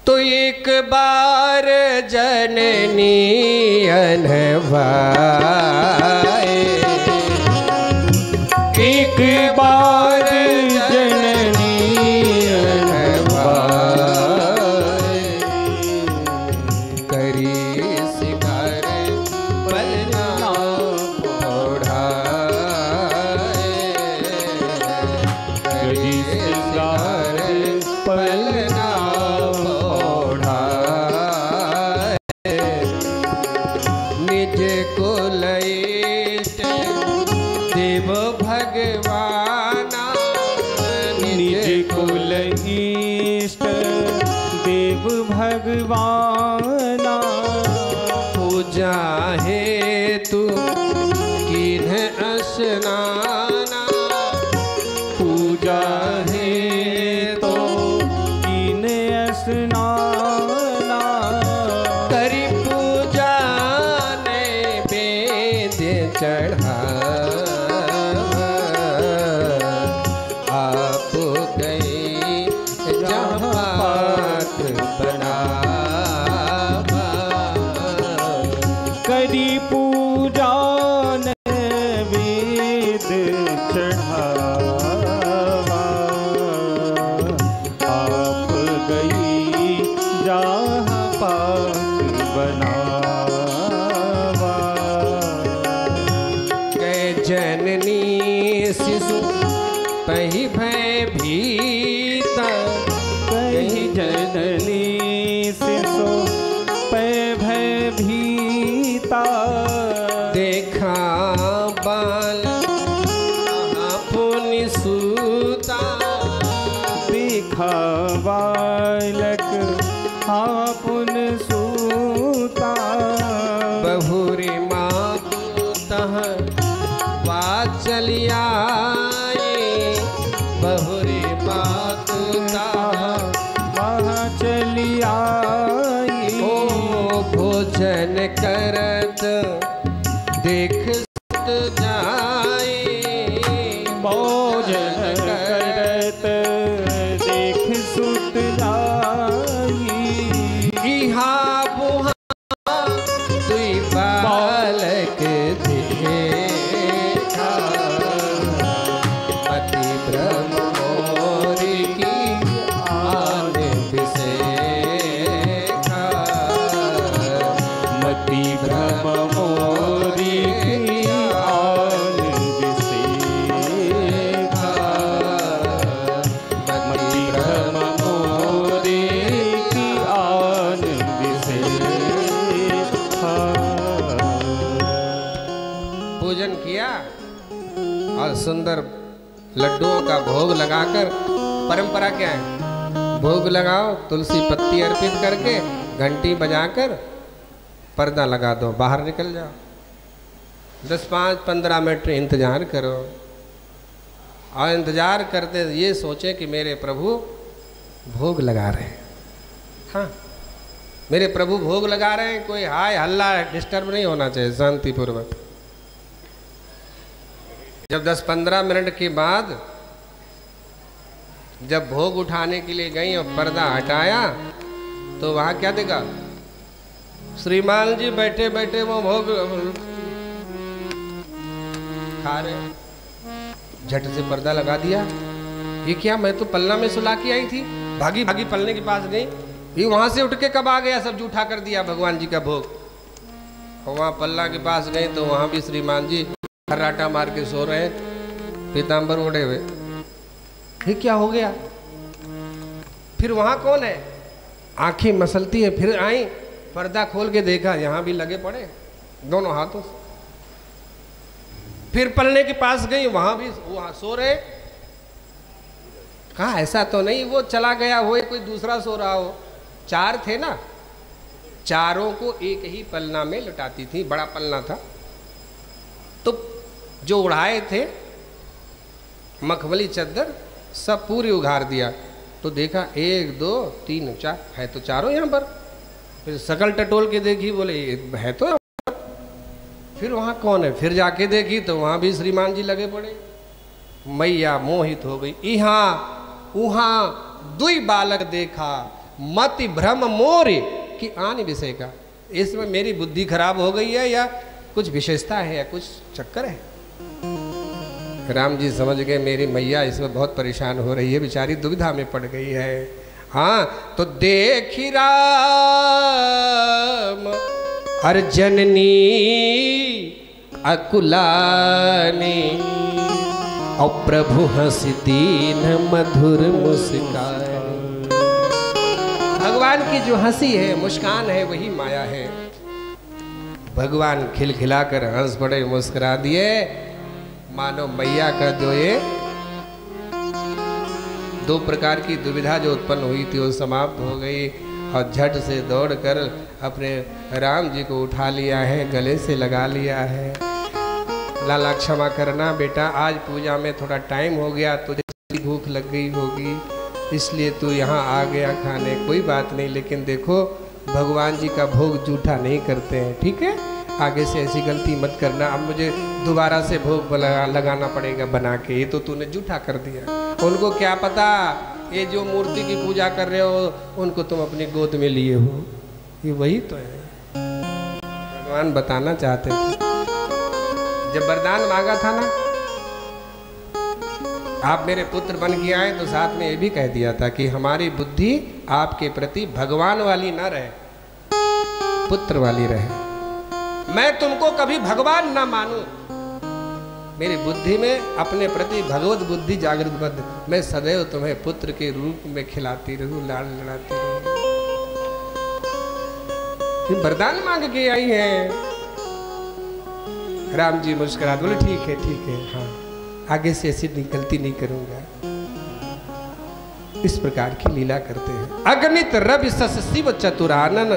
तो एक बार जननी अनवाए, एक बार जननी अनवाए, करी शिकार पलना ओढ़ाए, करी शिकार पलना ओढ़ाए, निज को लयित देव भगवाना, निज कुल इष्ट देव भगवाना, पूजा हेतु किन्ह स्नाना, पूजा है तो कीन स्नाना, करी पूजा नैवेद्य चढ़ा, आप गई जहाँ पात्र बनावा, करी पूजा नैवेद चढ़ावा, आप गई जहाँ पात्र बनावा, गए जननी शिशु पही भय भीता, कही जननी शिशु पै भय भीता, देखा बाल पुनि सूता, देखा बालक हापुन सूता, बहुरी मातः वात्सल्याये, बहुरी मातः वहाँ चली आई, ओ भोजन करत देख सुत जाए, भोजन करत देख सुत लाई, इहा बुहा दुई बालक देखा, पति ब्रह्म मोरी की आन बिसेखा, मति भ्रम मोरी की आन विसेखा, मति भ्रम मोरी की आन विसेखा। पूजन किया और सुंदर लड्डुओं का भोग लगाकर, परंपरा क्या है, भोग लगाओ तुलसी पत्ती अर्पित करके, घंटी बजाकर पर्दा लगा दो, बाहर निकल जाओ, 10-15 मिनट इंतजार करो, और इंतजार करते ये सोचे कि मेरे प्रभु भोग लगा रहे हैं। हाँ, मेरे प्रभु भोग लगा रहे हैं, कोई हाय हल्ला डिस्टर्ब नहीं होना चाहिए, शांतिपूर्वक। जब 10-15 मिनट के बाद जब भोग उठाने के लिए गई और पर्दा हटाया तो वहां क्या देखा, श्रीमान जी बैठे बैठे वो भोग खा रहे, झट से पर्दा लगा दिया। ये क्या, मैं तो पलना में सुला के आई थी, भागी भागी पलने के पास गई, ये वहां से उठ के कब आ गया, सब जूठा कर दिया भगवान जी का भोग। और वहां पल्ला के पास गए तो वहां भी श्रीमान जी खर्राटा मार के सो रहे हैं, पीताम्बर ओढ़े हुए। ये क्या हो गया, फिर वहां कौन है, आंखें मसलती है, फिर आई पर्दा खोल के देखा, यहां भी लगे पड़े दोनों हाथों से। फिर पलने के पास गई, वहां भी वहां सो रहे। कहा ऐसा तो नहीं वो चला गया हो, कोई दूसरा सो रहा हो। 4 थे ना, चारों को एक ही पलना में लुटाती थी, बड़ा पलना था। तो जो उड़ाए थे मखमली चद्दर सब पूरी उघार दिया, तो देखा 1 2 3 4 है तो चारों यहाँ पर। फिर शकल टटोल के देखी, बोले है तो यहाँ पर। फिर वहाँ कौन है, फिर जाके देखी तो वहाँ भी श्रीमान जी लगे पड़े। मैया मोहित हो गई, इहाँ उहाँ दुई बालक देखा, मति भ्रम मोर की आन विषय का। इसमें मेरी बुद्धि खराब हो गई है या कुछ विशेषता है या कुछ चक्कर है। राम जी समझ गए मेरी मैया इसमें बहुत परेशान हो रही है, बेचारी दुविधा में पड़ गई है। हाँ, तो देखी राम अर्जननी अकुलानी और प्रभु हंस दीन मधुर मुस्कान। भगवान की जो हंसी है, मुस्कान है, वही माया है। भगवान खिलखिलाकर हंस पड़े, मुस्कुरा दिए, मानो मैया का जो ये दो प्रकार की दुविधा जो उत्पन्न हुई थी वो समाप्त हो गई और झट से दौड़कर अपने राम जी को उठा लिया है, गले से लगा लिया है। लाला क्षमा करना बेटा, आज पूजा में थोड़ा टाइम हो गया, तुझे भूख लग गई होगी इसलिए तू यहाँ आ गया खाने। कोई बात नहीं, लेकिन देखो भगवान जी का भोग जूठा नहीं करते हैं, ठीक है? आगे से ऐसी गलती मत करना। अब मुझे दोबारा से भोग लगाना पड़ेगा बना के, ये तो तूने जूठा कर दिया। उनको क्या पता ये जो मूर्ति की पूजा कर रहे हो उनको तुम अपनी गोद में लिए हो, ये वही तो है। भगवान बताना चाहते थे, जब वरदान मांगा था ना, आप मेरे पुत्र बन के आए तो साथ में ये भी कह दिया था कि हमारी बुद्धि आपके प्रति भगवान वाली ना रहे, पुत्र वाली रहे। मैं तुमको कभी भगवान ना मानूं, मेरी बुद्धि में अपने प्रति भगवत बुद्धि जागृत कर, मैं सदैव तुम्हें पुत्र के रूप में खिलाती रहूं, लाड़ लड़ाती रहूं। वरदान मांग के आई है। राम जी मुस्कुरा बोले ठीक है हाँ, आगे से ऐसी गलती नहीं करूंगा। इस प्रकार की लीला करते हैं। अगणित रवि सस शिव चतुरानन